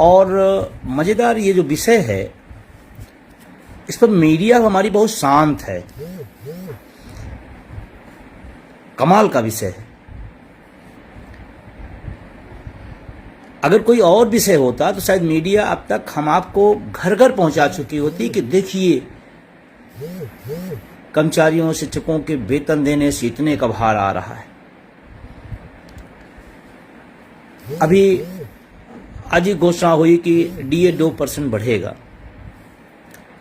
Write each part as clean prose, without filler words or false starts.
और मज़ेदार ये जो विषय है, इस पर मीडिया हमारी बहुत शांत है। कमाल का विषय है। अगर कोई और विषय होता तो शायद मीडिया अब तक हम आपको घर घर पहुंचा चुकी होती कि देखिए कर्मचारियों शिक्षकों के वेतन देने से इतने का भार आ रहा है। अभी आज ही घोषणा हुई कि डीए 2% बढ़ेगा,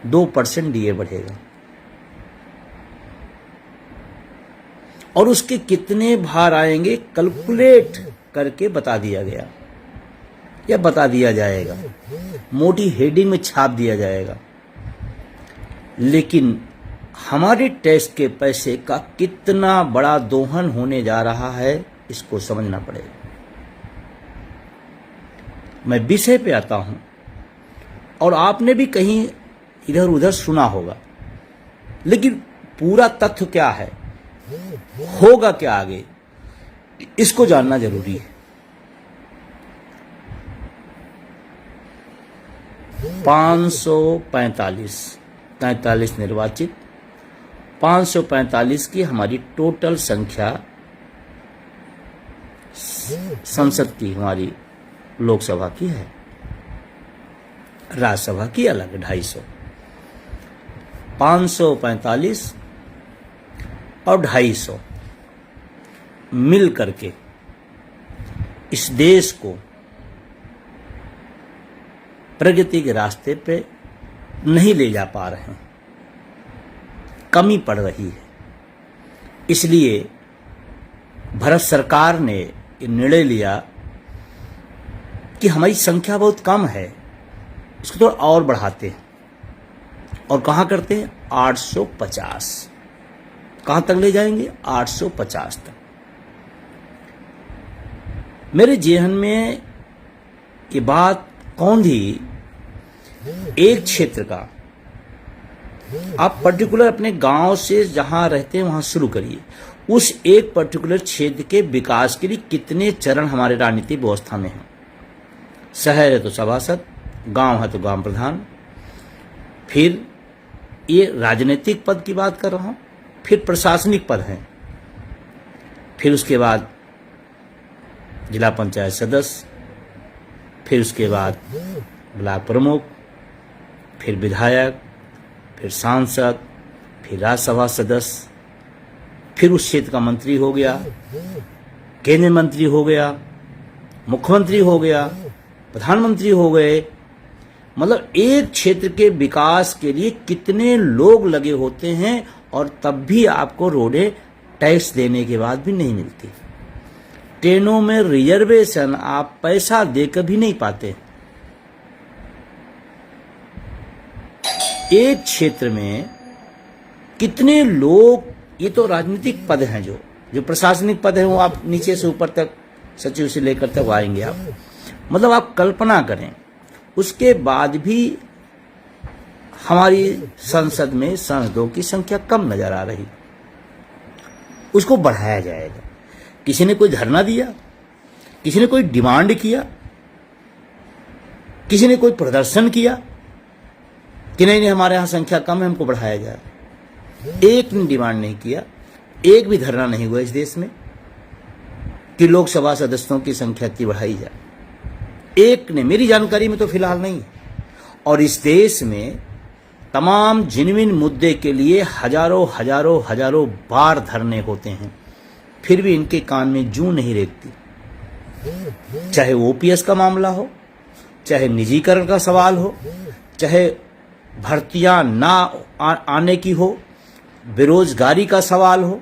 2% डीए बढ़ेगा, और उसके कितने भार आएंगे कैलकुलेट करके बता दिया गया या बता दिया जाएगा, मोटी हेडिंग में छाप दिया जाएगा। लेकिन हमारे टैक्स के पैसे का कितना बड़ा दोहन होने जा रहा है, इसको समझना पड़ेगा। मैं विषय पे आता हूं, और आपने भी कहीं इधर उधर सुना होगा, लेकिन पूरा तथ्य क्या है, होगा क्या आगे, इसको जानना जरूरी है। 543 निर्वाचित, 545 की हमारी टोटल संख्या संसद की, हमारी लोकसभा की है, राज्यसभा की अलग 250। 545 और 250 मिल करके इस देश को प्रगति के रास्ते पे नहीं ले जा पा रहे हैं, कमी पड़ रही है। इसलिए भारत सरकार ने ये निर्णय लिया कि हमारी संख्या बहुत कम है, इसको थोड़ा और बढ़ाते हैं। और कहाँ करते हैं? 850। कहाँ तक ले जाएंगे? 850 तक। मेरे जेहन में ये बात कौन थी, एक क्षेत्र का आप पर्टिकुलर अपने गांव से जहां रहते हैं वहां शुरू करिए। उस एक पर्टिकुलर क्षेत्र के विकास के लिए कितने चरण हमारे राजनीतिक व्यवस्था में हैं। शहर है तो सभासद, गांव है तो गांव प्रधान, फिर ये राजनीतिक पद की बात कर रहा हूं, फिर प्रशासनिक पद हैं, फिर उसके बाद जिला पंचायत सदस्य, फिर उसके बाद ब्लॉक प्रमुख, फिर विधायक, फिर सांसद, फिर राज्यसभा सदस्य, फिर उस क्षेत्र का मंत्री हो गया, केंद्रीय मंत्री हो गया, मुख्यमंत्री हो गया, प्रधानमंत्री हो गए। मतलब एक क्षेत्र के विकास के लिए कितने लोग लगे होते हैं, और तब भी आपको रोडें टैक्स देने के बाद भी नहीं मिलती। ट्रेनों में रिजर्वेशन आप पैसा देकर भी नहीं पाते। एक क्षेत्र में कितने लोग, ये तो राजनीतिक पद हैं, जो प्रशासनिक पद हैं वो आप नीचे से ऊपर तक सचिव से लेकर तक आएंगे आप। मतलब आप कल्पना करें, उसके बाद भी हमारी संसद में सांसदों की संख्या कम नजर आ रही। उसको बढ़ाया जाएगा। किसी ने कोई धरना दिया, किसी ने कोई डिमांड किया, किसी ने कोई प्रदर्शन किया कि नहीं हमारे यहां संख्या कम है, हमको बढ़ाया जाए। एक ने डिमांड नहीं किया, एक भी धरना नहीं हुआ इस देश में कि लोकसभा सदस्यों की संख्या की बढ़ाई जाए। एक ने, मेरी जानकारी में तो फिलहाल नहीं है। और इस देश में तमाम जिनविन मुद्दे के लिए हजारों हजारों हजारों बार धरने होते हैं, फिर भी इनके कान में जूं नहीं रेंगती। चाहे ओपीएस का मामला हो, चाहे निजीकरण का सवाल हो, चाहे भर्तियां ना आने की हो, बेरोजगारी का सवाल हो,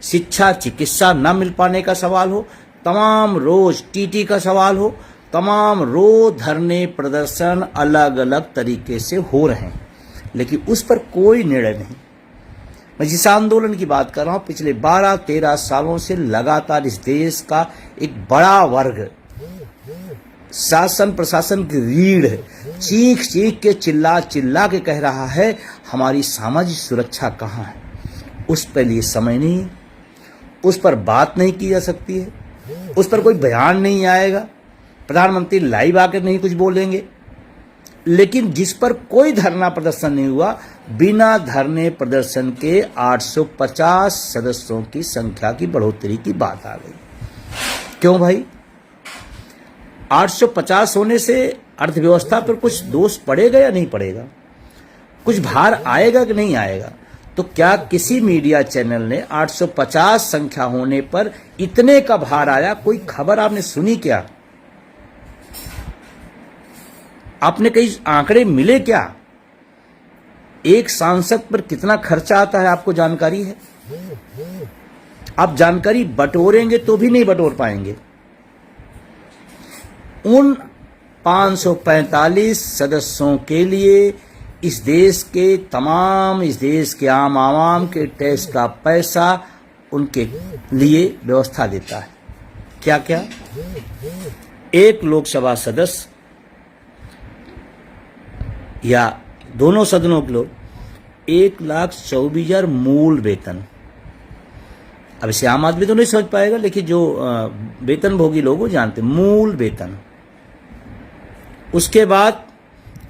शिक्षा चिकित्सा न मिल पाने का सवाल हो, तमाम रोज टीटी का सवाल हो, तमाम रोज धरने प्रदर्शन अलग अलग तरीके से हो रहे हैं, लेकिन उस पर कोई निर्णय नहीं। मैं जिस आंदोलन की बात कर रहा हूं, पिछले 12-13 सालों से लगातार इस देश का एक बड़ा वर्ग शासन प्रशासन की रीढ़ चीख चीख के चिल्ला चिल्ला के कह रहा है हमारी सामाजिक सुरक्षा कहाँ है। उस पर लिए समय नहीं है, उस पर बात नहीं की जा सकती है, उस पर कोई बयान नहीं आएगा। प्रधानमंत्री लाइव आकर नहीं कुछ बोलेंगे, लेकिन जिस पर कोई धरना प्रदर्शन नहीं हुआ, बिना धरने प्रदर्शन के 850 सदस्यों की संख्या की बढ़ोतरी की बात आ गई। क्यों भाई? 850 होने से अर्थव्यवस्था पर कुछ दोष पड़ेगा या नहीं पड़ेगा? कुछ भार आएगा कि नहीं आएगा? तो क्या किसी मीडिया चैनल ने 850 संख्या होने पर इतने का भार आया? कोई खबर आपने सुनी क्या? आपने कई आंकड़े मिले क्या? एक सांसद पर कितना खर्चा आता है आपको जानकारी है? आप जानकारी बटोरेंगे तो भी नहीं बटोर पाएंगे। उन 545 सदस्यों के लिए इस देश के आम आवाम के टैक्स का पैसा उनके लिए व्यवस्था देता है। क्या क्या? एक लोकसभा सदस्य या दोनों सदनों के लोग 1,24,000 मूल वेतन। अब इसे आम आदमी तो नहीं समझ पाएगा, लेकिन जो वेतन भोगी लोग वो जानते, मूल वेतन। उसके बाद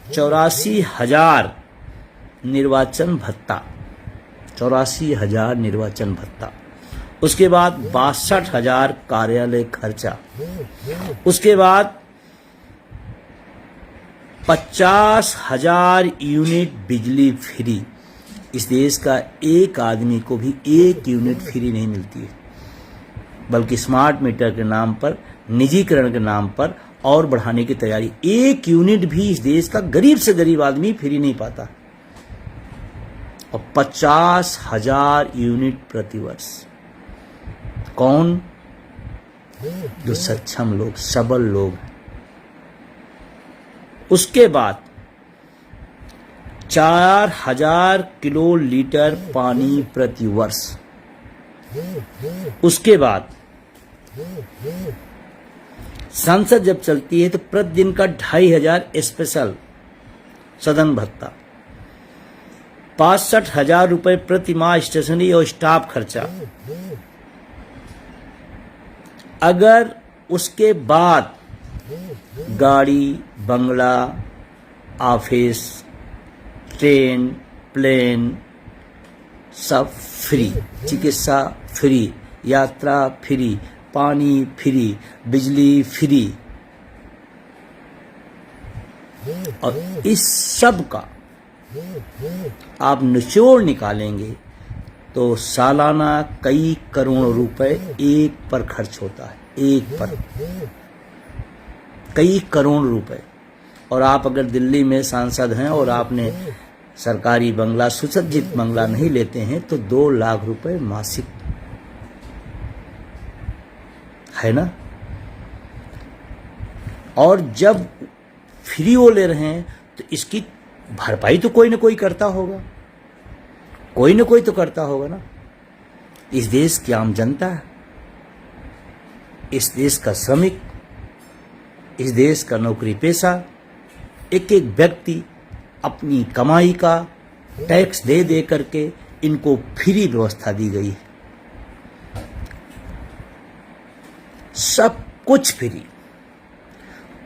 84,000 निर्वाचन भत्ता, 84,000 निर्वाचन भत्ता। उसके बाद 62,000 कार्यालय खर्चा। उसके बाद 50,000 यूनिट बिजली फ्री। इस देश का एक आदमी को भी 1 यूनिट फ्री नहीं मिलती है, बल्कि स्मार्ट मीटर के नाम पर, निजीकरण के नाम पर और बढ़ाने की तैयारी। 1 यूनिट भी इस देश का गरीब से गरीब आदमी फ्री नहीं पाता। और 50,000 यूनिट प्रतिवर्ष। कौन? जो सक्षम लोग, सबल लोग। उसके बाद 4,000 किलो लीटर पानी प्रति वर्ष। उसके बाद संसद जब चलती है तो प्रतिदिन का 2,500 स्पेशल सदन भत्ता। 65,000 रुपए प्रति माह स्टेशनरी और स्टाफ खर्चा। अगर उसके बाद गाड़ी, बंगला, ऑफिस, ट्रेन, प्लेन सब फ्री, चिकित्सा फ्री, यात्रा फ्री, पानी फ्री, बिजली फ्री, और इस सब का आप निचोड़ निकालेंगे तो सालाना कई करोड़ रुपए एक पर खर्च होता है। एक पर कई करोड़ रुपए। और आप अगर दिल्ली में सांसद हैं और आपने सरकारी बंगला, सुसज्जित बंगला नहीं लेते हैं तो 2 लाख रुपए मासिक है ना। और जब फ्री वो ले रहे हैं तो इसकी भरपाई तो कोई ना कोई करता होगा, कोई ना कोई तो करता होगा ना। इस देश की आम जनता, इस देश का श्रमिक, इस देश का नौकरी पेशा, एक एक व्यक्ति अपनी कमाई का टैक्स दे दे करके इनको फ्री व्यवस्था दी गई है। सब कुछ फ्री,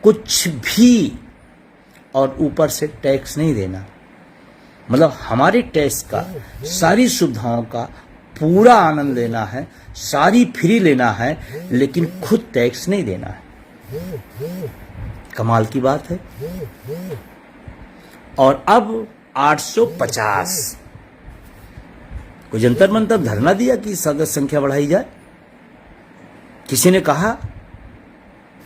कुछ भी, और ऊपर से टैक्स नहीं देना। मतलब हमारे टैक्स का, सारी सुविधाओं का पूरा आनंद लेना है, सारी फ्री लेना है, लेकिन खुद टैक्स नहीं देना है। कमाल की बात है। और अब 850, कोई जंतर मंतर धरना दिया कि सदस्य संख्या बढ़ाई जाए? किसी ने कहा?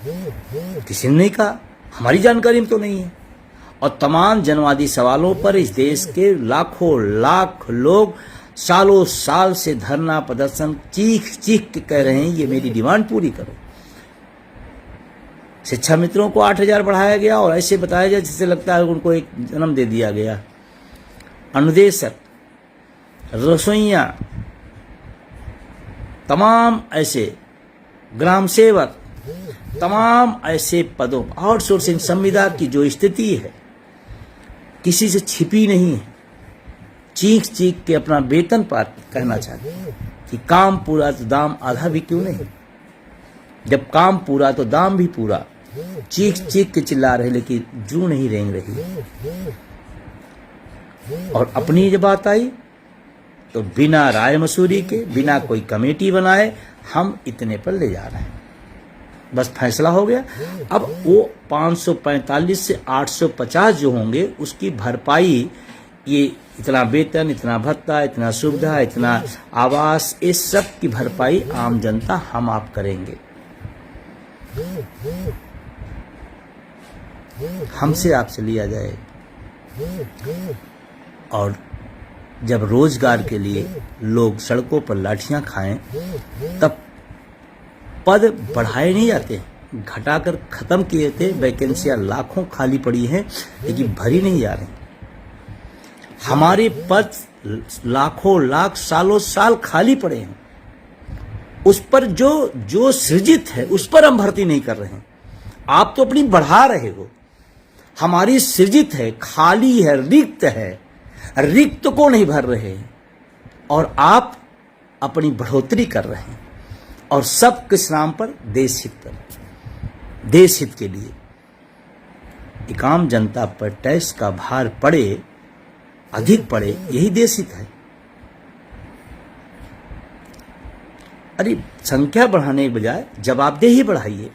किसी ने नहीं कहा। हमारी जानकारी में तो नहीं है। और तमाम जनवादी सवालों पर इस देश के लाखों लाख लोग सालों साल से धरना प्रदर्शन चीख चीख के कह रहे हैं ये मेरी डिमांड पूरी करो। शिक्षा मित्रों को 8,000 बढ़ाया गया और ऐसे बताया गया जिससे लगता है उनको एक जन्म दे दिया गया। अनुदेशक, रसोइया, तमाम ऐसे ग्राम सेवक, तमाम ऐसे पदों, आउटसोर्सिंग संविदा की जो स्थिति है किसी से छिपी नहीं है। चीख चीख के अपना वेतन पाकर कहना चाहते हैं कि काम पूरा तो दाम आधा भी क्यों नहीं। जब काम पूरा तो दाम भी पूरा। चीख चीख के चिल्ला रहे, लेकिन जू नहीं रेंग रही। और अपनी जब बात आई तो बिना राय मसूरी के, बिना कोई कमेटी बनाए हम इतने पर ले जा रहे हैं, बस फैसला हो गया। अब वो 545 से 850 जो होंगे उसकी भरपाई, ये इतना वेतन, इतना भत्ता, इतना सुविधा, इतना आवास, इस सब की भरपाई आम जनता हम आप करेंगे। हमसे आपसे लिया जाए। और जब रोजगार के लिए लोग सड़कों पर लाठियां खाएं, तब पद बढ़ाए नहीं जाते, घटाकर खत्म किए थे। वैकेंसियां लाखों खाली पड़ी हैं, लेकिन भरी नहीं जा रही। हमारे पद लाखों लाख सालों साल खाली पड़े हैं, उस पर जो सृजित है उस पर हम भर्ती नहीं कर रहे हैं। आप तो अपनी बढ़ा रहे हो, हमारी सृजित है, खाली है, रिक्त है, रिक्त को नहीं भर रहे, और आप अपनी बढ़ोतरी कर रहे हैं। और सब किस नाम पर? देश हित पर, देश हित के लिए। एक आम जनता पर टैक्स का भार पड़े, अधिक पड़े, यही देश हित है। अरे संख्या बढ़ाने के बजाय जवाबदेही बढ़ाइए,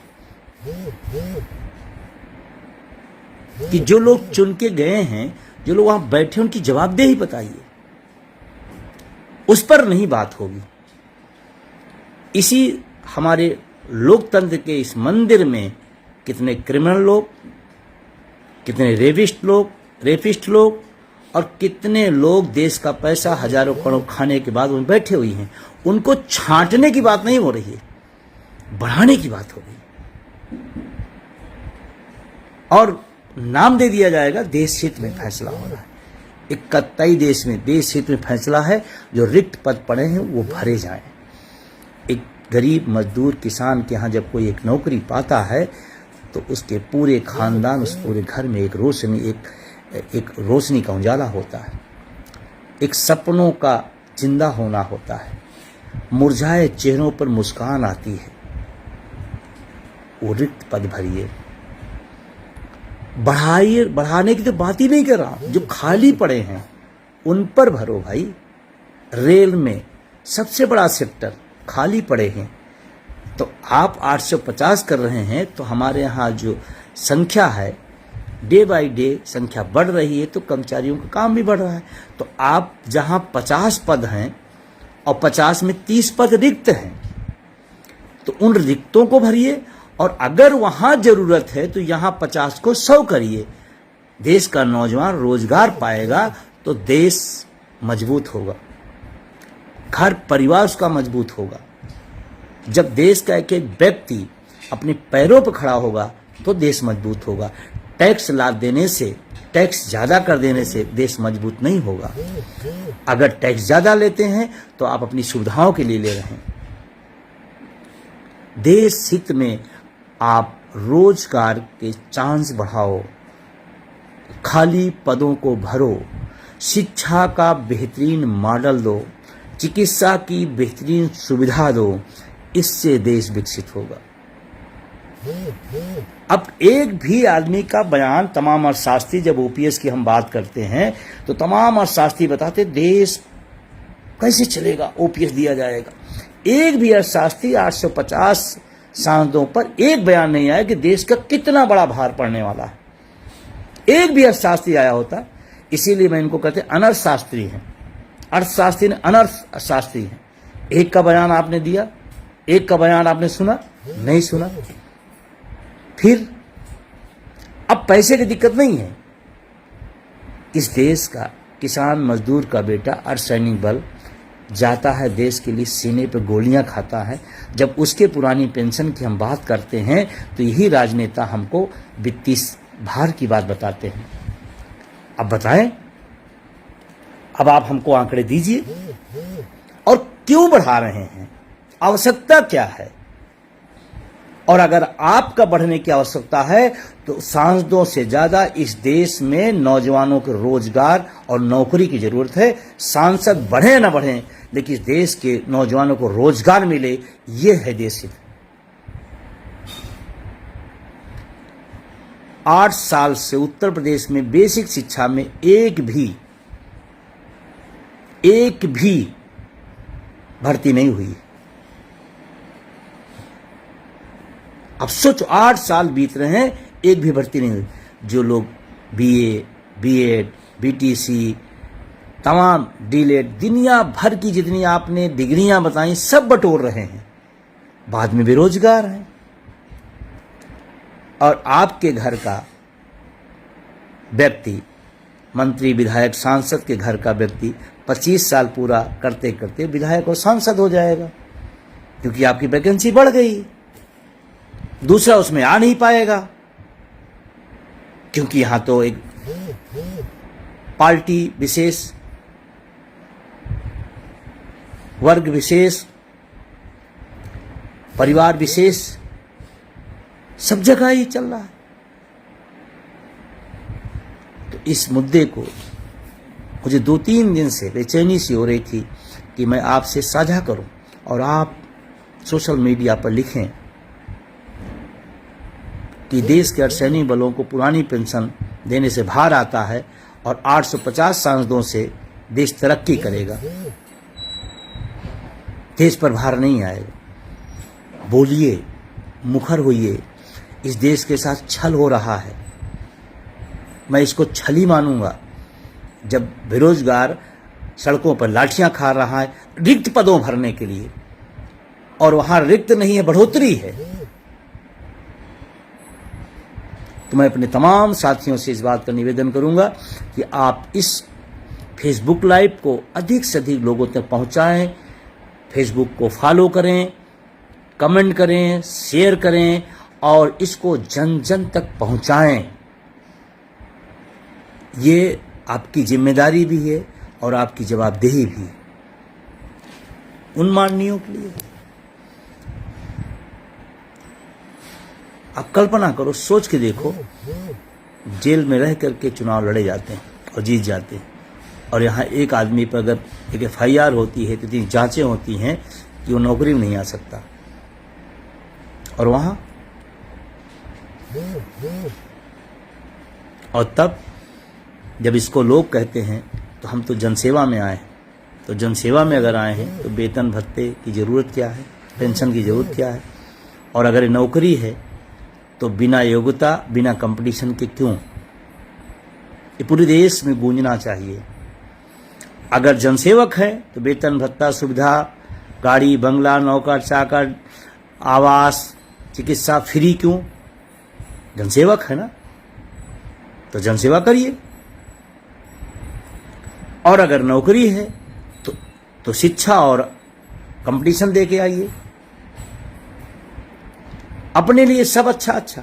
कि जो लोग चुन के गए हैं, जो लोग वहां बैठे, उनकी जवाबदेही बताइए, उस पर नहीं बात होगी। इसी हमारे लोकतंत्र के इस मंदिर में कितने क्रिमिनल लोग, कितने रेपिस्ट लोग और कितने लोग देश का पैसा हजारों करोड़ खाने के बाद उन बैठे हुए हैं। उनको छांटने की बात नहीं हो रही है, बढ़ाने की बात हो रही है। और नाम दे दिया जाएगा देश हित में फैसला हो रहा है। एक कतई देश में देश हित में फैसला है, जो रिक्त पद पड़े हैं वो भरे जाएं। एक गरीब मजदूर किसान के यहाँ जब कोई एक नौकरी पाता है, तो उसके पूरे खानदान, उस पूरे घर में एक रोशनी का उजाला होता है, एक सपनों का जिंदा होना होता है, मुरझाए चेहरों पर मुस्कान आती है। वो रिक्त पद भरिए, बढ़ाइए। बढ़ाने की तो बात ही नहीं कर रहा, जो खाली पड़े हैं उन पर भरो भाई। रेल में सबसे बड़ा सेक्टर खाली पड़े हैं, तो आप 850 कर रहे हैं, तो हमारे यहाँ जो संख्या है डे बाय डे संख्या बढ़ रही है, तो कर्मचारियों का काम भी बढ़ रहा है। तो आप जहाँ 50 पद हैं और 50 में 30 पद रिक्त हैं, तो उन रिक्तों को भरिए। और अगर वहां जरूरत है तो यहां 50 को 100 करिए। देश का नौजवान रोजगार पाएगा तो देश मजबूत होगा, घर परिवार उसका मजबूत होगा। जब देश का एक एक व्यक्ति अपने पैरों पर खड़ा होगा तो देश मजबूत होगा। टैक्स लाद देने से, टैक्स ज्यादा कर देने से देश मजबूत नहीं होगा। अगर टैक्स ज्यादा लेते हैं तो आप अपनी सुविधाओं के लिए ले रहे हैं। देश हित में आप रोजगार के चांस बढ़ाओ, खाली पदों को भरो, शिक्षा का बेहतरीन मॉडल दो, चिकित्सा की बेहतरीन सुविधा दो, इससे देश विकसित होगा। अब एक भी आदमी का बयान, तमाम अर्थशास्त्री, जब ओपीएस की हम बात करते हैं तो तमाम अर्थशास्त्री बताते देश कैसे चलेगा, ओपीएस दिया जाएगा। एक भी अर्थशास्त्री 850 सांसदों पर एक बयान नहीं आया कि देश का कितना बड़ा भार पड़ने वाला है। एक भी अर्थशास्त्री आया होता। इसीलिए मैं इनको कहते अनर्थशास्त्री हैं। अर्थशास्त्री ने अनर्थशास्त्री हैं। एक का बयान आपने दिया, एक का बयान आपने सुना, नहीं सुना। फिर अब पैसे की दिक्कत नहीं है। इस देश का किसान मजदूर का बेटा अर्धसैनिक बल जाता है, देश के लिए सीने पे गोलियां खाता है। जब उसके पुरानी पेंशन की हम बात करते हैं तो यही राजनेता हमको वित्तीय भार की बात बताते हैं। अब बताएं, अब आप हमको आंकड़े दीजिए, और क्यों बढ़ा रहे हैं, आवश्यकता क्या है। और अगर आपका बढ़ने की आवश्यकता है तो सांसदों से ज्यादा इस देश में नौजवानों के रोजगार और नौकरी की जरूरत है। सांसद बढ़े ना बढ़े, लेकिन इस देश के नौजवानों को रोजगार मिले, ये है देश हित। 8 साल से उत्तर प्रदेश में बेसिक शिक्षा में एक भी भर्ती नहीं हुई। अब सोचो, 8 साल बीत रहे हैं, एक भी भर्ती नहीं हुई। जो लोग बीए, बीएड, बीटीसी, तमाम डीलेट, दुनिया भर की जितनी आपने डिग्रियां बताई सब बटोर रहे हैं, बाद में बेरोजगार हैं। और आपके घर का व्यक्ति, मंत्री, विधायक, सांसद के घर का व्यक्ति 25 साल पूरा करते करते विधायक और सांसद हो जाएगा, क्योंकि आपकी वैकेंसी बढ़ गई। दूसरा उसमें आ नहीं पाएगा, क्योंकि यहां तो एक पार्टी विशेष, वर्ग विशेष, परिवार विशेष, सब जगह ही चल रहा है। तो इस मुद्दे को मुझे 2-3 दिन से बेचैनी सी हो रही थी कि मैं आपसे साझा करूं और आप सोशल मीडिया पर लिखें कि देश के अर्धसैनिक बलों को पुरानी पेंशन देने से भार आता है और 850 सांसदों से देश तरक्की करेगा, देश पर भार नहीं आएगा। बोलिए, मुखर होइए। इस देश के साथ छल हो रहा है, मैं इसको छल ही मानूंगा। जब बेरोजगार सड़कों पर लाठियां खा रहा है रिक्त पदों भरने के लिए, और वहां रिक्त नहीं है, बढ़ोतरी है, तो मैं अपने तमाम साथियों से इस बात का निवेदन करूंगा कि आप इस फेसबुक लाइव को अधिक से अधिक लोगों तक पहुंचाएं। फेसबुक को फॉलो करें, कमेंट करें, शेयर करें और इसको जन जन तक पहुंचाएं। ये आपकी जिम्मेदारी भी है और आपकी जवाबदेही भी है उन माननीयों के लिए। आप कल्पना करो, सोच के देखो, जेल में रह करके चुनाव लड़े जाते हैं और जीत जाते हैं, और यहाँ एक आदमी पर अगर एक FIR होती है तो इतनी जांचें होती हैं कि वो नौकरी में नहीं आ सकता। और वहाँ और तब जब इसको लोग कहते हैं तो हम तो जनसेवा में आए हैं, तो जनसेवा में अगर आए हैं तो वेतन भत्ते की ज़रूरत क्या है, पेंशन की ज़रूरत क्या है, और अगर नौकरी है तो बिना योग्यता, बिना कंपटीशन के क्यों? ये पूरे देश में गूंजना चाहिए। अगर जनसेवक है तो वेतन भत्ता, सुविधा, गाड़ी, बंगला, नौकर चाकर, आवास, चिकित्सा फ्री क्यों? जनसेवक है ना, तो जनसेवा करिए। और अगर नौकरी है तो शिक्षा और कंपटीशन दे के आइए। अपने लिए सब अच्छा अच्छा।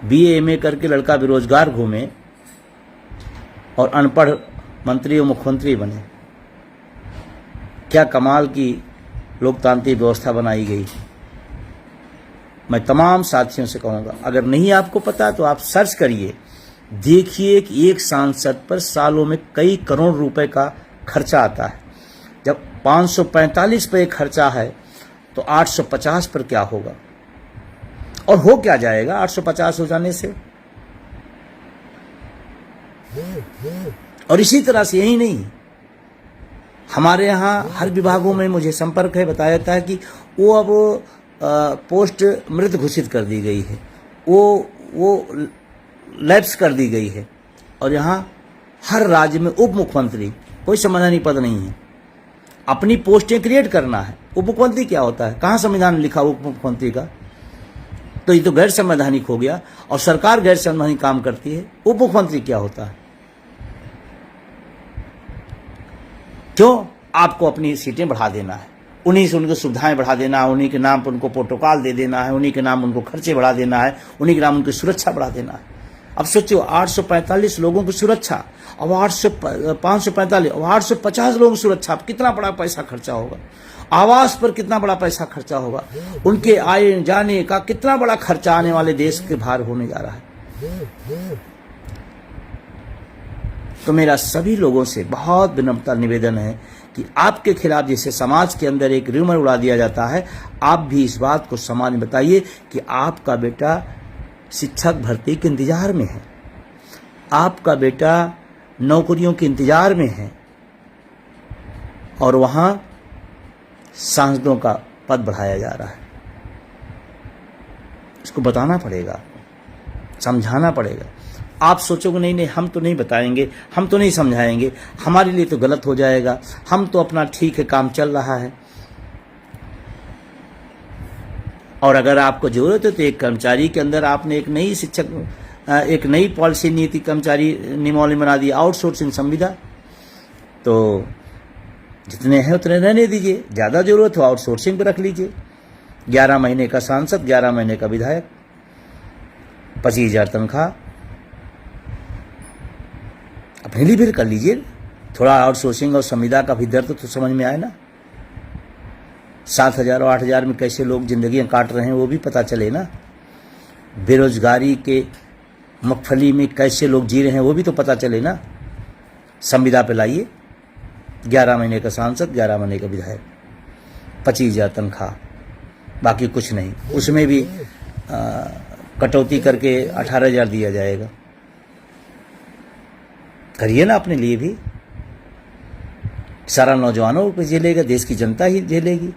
BA MA करके लड़का बेरोजगार घूमे और अनपढ़ मंत्री और मुख्यमंत्री बने। क्या कमाल की लोकतांत्रिक व्यवस्था बनाई गई। मैं तमाम साथियों से कहूँगा, अगर नहीं आपको पता तो आप सर्च करिए, देखिए कि एक सांसद पर सालों में कई करोड़ रुपए का खर्चा आता है। जब 545 पे खर्चा है तो 850 पर क्या होगा, और हो क्या जाएगा 850 हो जाने से। और इसी तरह से यही नहीं, हमारे यहाँ हर विभागों में मुझे संपर्क है, बताया जाता है कि वो अब पोस्ट मृत घोषित कर दी गई है, वो लैप्स कर दी गई है। और यहाँ हर राज्य में उप मुख्यमंत्री, कोई संवैधानिक पद नहीं है, अपनी पोस्टें क्रिएट करना है। उप मुख्यमंत्री क्या होता है, कहाँ संविधान लिखा उप मुख्यमंत्री का? तो ये तो गैर संवैधानिक हो गया, और सरकार गैर संवैधानिक काम करती है। उप मुख्यमंत्री क्या होता है? क्यों आपको अपनी सीटें बढ़ा देना है, उन्हीं से उनको सुविधाएं बढ़ा देना है, उन्हीं के नाम पर उनको प्रोटोकॉल दे देना है, उन्हीं के नाम उनको खर्चे बढ़ा देना है, उन्हीं के नाम उनकी सुरक्षा बढ़ा देना है। अब सोचो 845 लोगों की सुरक्षा, अब 545 और 850 लोगों की सुरक्षा, कितना बड़ा पैसा खर्चा होगा। आवास पर कितना बड़ा पैसा खर्चा होगा, उनके आए जाने का कितना बड़ा खर्चा आने वाले देश के भार होने जा रहा है। तो मेरा सभी लोगों से बहुत विनम्रता निवेदन है कि आपके खिलाफ जैसे समाज के अंदर एक र्यूमर उड़ा दिया जाता है, आप भी इस बात को समाज में बताइए कि आपका बेटा शिक्षक भर्ती के इंतजार में है, आपका बेटा नौकरियों के इंतजार में है और वहां सांसदों का पद बढ़ाया जा रहा है। इसको बताना पड़ेगा, समझाना पड़ेगा। आप सोचोगे नहीं नहीं हम तो नहीं बताएंगे, हम तो नहीं समझाएंगे, हमारे लिए तो गलत हो जाएगा, हम तो अपना ठीक है काम चल रहा है। और अगर आपको जरूरत है तो एक कर्मचारी के अंदर आपने एक नई पॉलिसी नीति कर्मचारी नियमावली बना दी, आउटसोर्सिंग संविदा, तो जितने हैं उतने रहने दीजिए, ज़्यादा जरूरत हो आउटसोर्सिंग पर रख लीजिए। 11 महीने का सांसद, 11 महीने का विधायक, 25,000 तनख्वाह, अपने लिए भी कर लीजिए। थोड़ा आउटसोर्सिंग और संविदा का भी दर्द तो समझ में आए ना। 7,000 और 8,000 में कैसे लोग जिंदगियां काट रहे हैं वो भी पता चले ना। बेरोजगारी के मगफली में कैसे लोग जी रहे हैं वो भी तो पता चले ना। संविदा पे लाइए, 11 महीने का सांसद, 11 महीने का विधायक, 25,000 तनख्वाह, बाकी कुछ नहीं। उसमें भी कटौती करके 18,000 दिया जाएगा। करिए ना अपने लिए भी। सारा नौजवानों को झेलेगा, देश की जनता ही झेलेगी।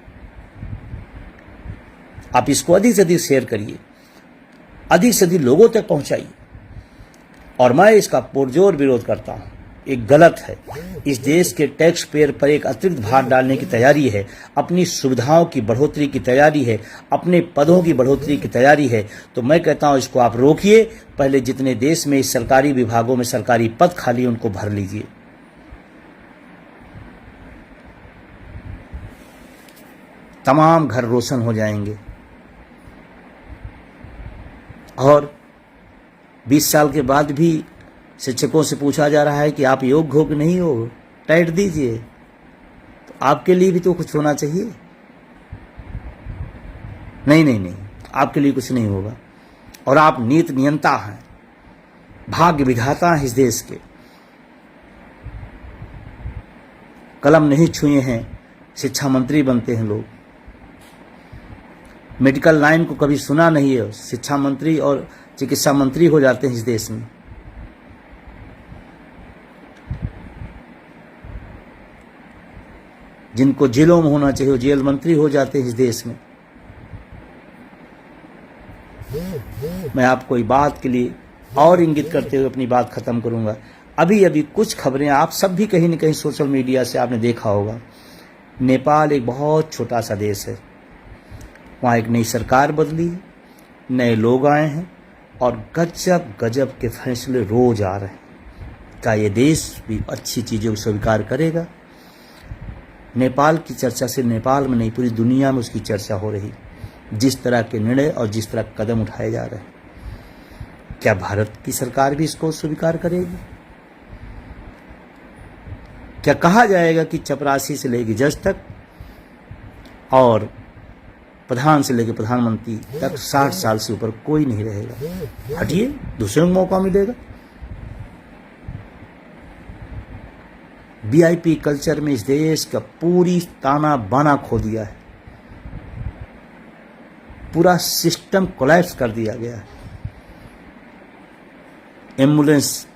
आप इसको अधिक से अधिक शेयर करिए, अधिक से अधिक लोगों तक पहुंचाइए। और मैं इसका पुरजोर विरोध करता हूं। एक गलत है, इस देश के टैक्स पेयर पर एक अतिरिक्त भार डालने की तैयारी है, अपनी सुविधाओं की बढ़ोतरी की तैयारी है, अपने पदों की बढ़ोतरी की तैयारी है। तो मैं कहता हूं इसको आप रोकिए। पहले जितने देश में इस सरकारी विभागों में सरकारी पद खाली उनको भर लीजिए। तमाम घर रोशन हो जाएंगे। और 20 साल के बाद भी शिक्षकों से पूछा जा रहा है कि आप योग्य हो कि नहीं हो, टाइट दीजिए। तो आपके लिए भी तो कुछ होना चाहिए। नहीं, आपके लिए कुछ नहीं होगा। और आप नीति नियंता हैं, भाग्य विधाता हैं इस देश के। कलम नहीं छुए हैं, शिक्षा मंत्री बनते हैं लोग। मेडिकल लाइन को कभी सुना नहीं है, शिक्षा मंत्री और चिकित्सा मंत्री हो जाते हैं इस देश में। जिनको जेलों में होना चाहिए वो जेल मंत्री हो जाते हैं इस देश में। मैं आपको इस बात के लिए और इंगित करते हुए अपनी बात खत्म करूंगा। अभी कुछ खबरें आप सब भी कहीं न कहीं सोशल मीडिया से आपने देखा होगा। नेपाल एक बहुत छोटा सा देश है, वहाँ एक नई सरकार बदली है, नए लोग आए हैं और गजब गजब के फैसले रोज आ रहे हैं। क्या ये देश भी अच्छी चीज़ों को स्वीकार करेगा? नेपाल की चर्चा सिर्फ नेपाल में नहीं, पूरी दुनिया में उसकी चर्चा हो रही, जिस तरह के निर्णय और जिस तरह कदम उठाए जा रहे हैं। क्या भारत की सरकार भी इसको स्वीकार करेगी? क्या कहा जाएगा कि चपरासी से लेकर जज तक और प्रधान से लेकर प्रधानमंत्री तक 60 साल से ऊपर कोई नहीं रहेगा? हटिए, दूसरे को मौका मिलेगा। वीआईपी कल्चर में इस देश का पूरी ताना बाना खो दिया है, पूरा सिस्टम कोलैप्स कर दिया गया है। एम्बुलेंस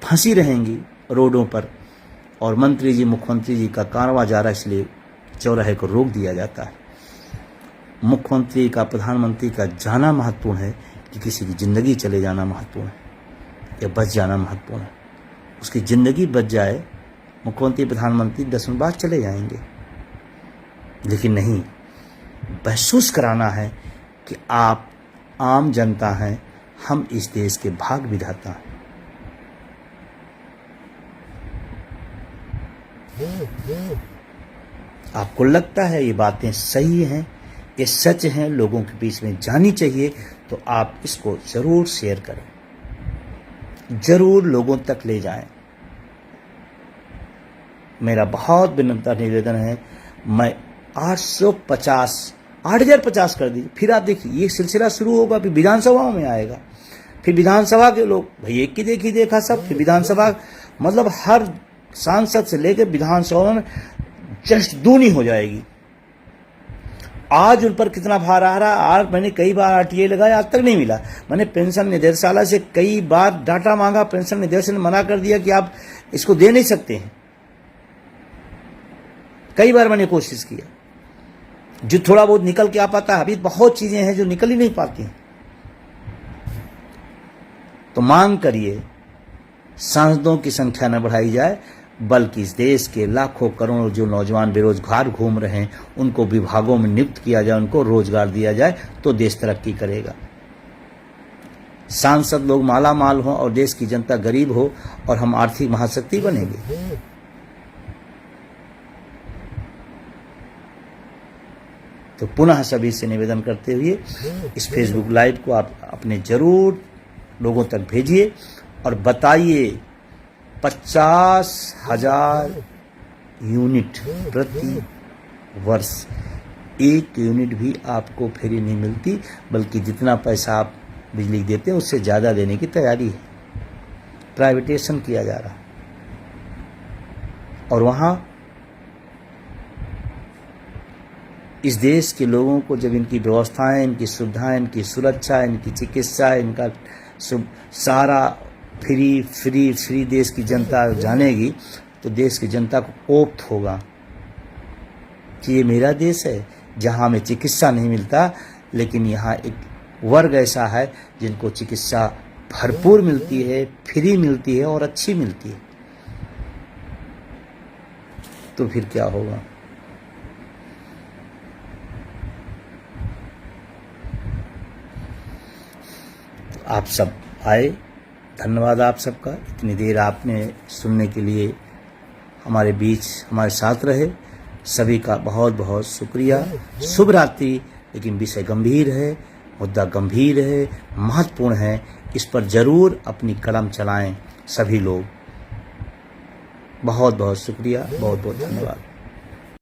फंसी रहेंगी रोडों पर और मंत्री जी, मुख्यमंत्री जी का कारवां जा रहा है, इसलिए चौराहे को रोक दिया जाता है। मुख्यमंत्री का, प्रधानमंत्री का जाना महत्वपूर्ण है कि किसी की जिंदगी चले जाना महत्वपूर्ण है या बच जाना महत्वपूर्ण है? उसकी ज़िंदगी बच जाए, मुख्यमंत्री प्रधानमंत्री 10 मिनट बाद चले जाएंगे। लेकिन नहीं, महसूस कराना है कि आप आम जनता हैं, हम इस देश के भाग्य विधाता हैं। आपको लगता है ये बातें सही हैं, ये सच हैं, लोगों के बीच में जानी चाहिए, तो आप इसको ज़रूर शेयर करें, जरूर लोगों तक ले जाएं। मेरा बहुत विनम्र निवेदन है। मैं 8,050 कर दी। फिर आप देखिए ये सिलसिला शुरू होगा, फिर विधानसभाओं में आएगा, फिर विधानसभा के लोग भाई एक की देखा सब, फिर विधानसभा, मतलब हर सांसद से लेकर विधानसभा में जस्ट दूनी हो जाएगी। आज उन पर कितना भार आ रहा है, आज मैंने कई बार आरटीआई लगाया, आज तक नहीं मिला। मैंने पेंशन निदेशालय से कई बार डाटा मांगा, पेंशन निदेशालय ने मना कर दिया कि आप इसको दे नहीं सकते हैं। कई बार मैंने कोशिश किया, जो थोड़ा बहुत निकल के आ पाता है, अभी बहुत चीजें हैं जो निकल ही नहीं पाती हैं। तो मांग करिए सांसदों की संख्या न बढ़ाई जाए, बल्कि इस देश के लाखों करोड़ों जो नौजवान बेरोजगार घूम रहे हैं उनको विभागों में नियुक्त किया जाए, उनको रोजगार दिया जाए, तो देश तरक्की करेगा। सांसद लोग माला माल हो और देश की जनता गरीब हो और हम आर्थिक महाशक्ति बनेंगे। तो पुनः सभी से निवेदन करते हुए इस फेसबुक लाइव को आप अपने जरूर लोगों तक भेजिए और बताइए 50,000 यूनिट प्रति वर्ष, एक यूनिट भी आपको फ्री नहीं मिलती, बल्कि जितना पैसा आप बिजली देते हैं उससे ज़्यादा देने की तैयारी है। प्राइवेटाइजेशन किया जा रहा है और वहाँ इस देश के लोगों को जब इनकी व्यवस्थाएं, इनकी सुविधाएं, इनकी सुरक्षा, इनकी चिकित्सा, इनका सारा फ्री देश की जनता जानेगी, तो देश की जनता को कोप्त होगा कि ये मेरा देश है जहाँ हमें चिकित्सा नहीं मिलता, लेकिन यहाँ एक वर्ग ऐसा है जिनको चिकित्सा भरपूर मिलती है, फ्री मिलती है और अच्छी मिलती है। तो फिर क्या होगा? आप सब आए, धन्यवाद आप सबका। इतनी देर आपने सुनने के लिए हमारे बीच हमारे साथ रहे, सभी का बहुत बहुत शुक्रिया। शुभ रात्रि। लेकिन विषय गंभीर है, मुद्दा गंभीर है, महत्वपूर्ण है, इस पर जरूर अपनी कलम चलाएं सभी लोग। बहुत बहुत शुक्रिया, बहुत बहुत धन्यवाद।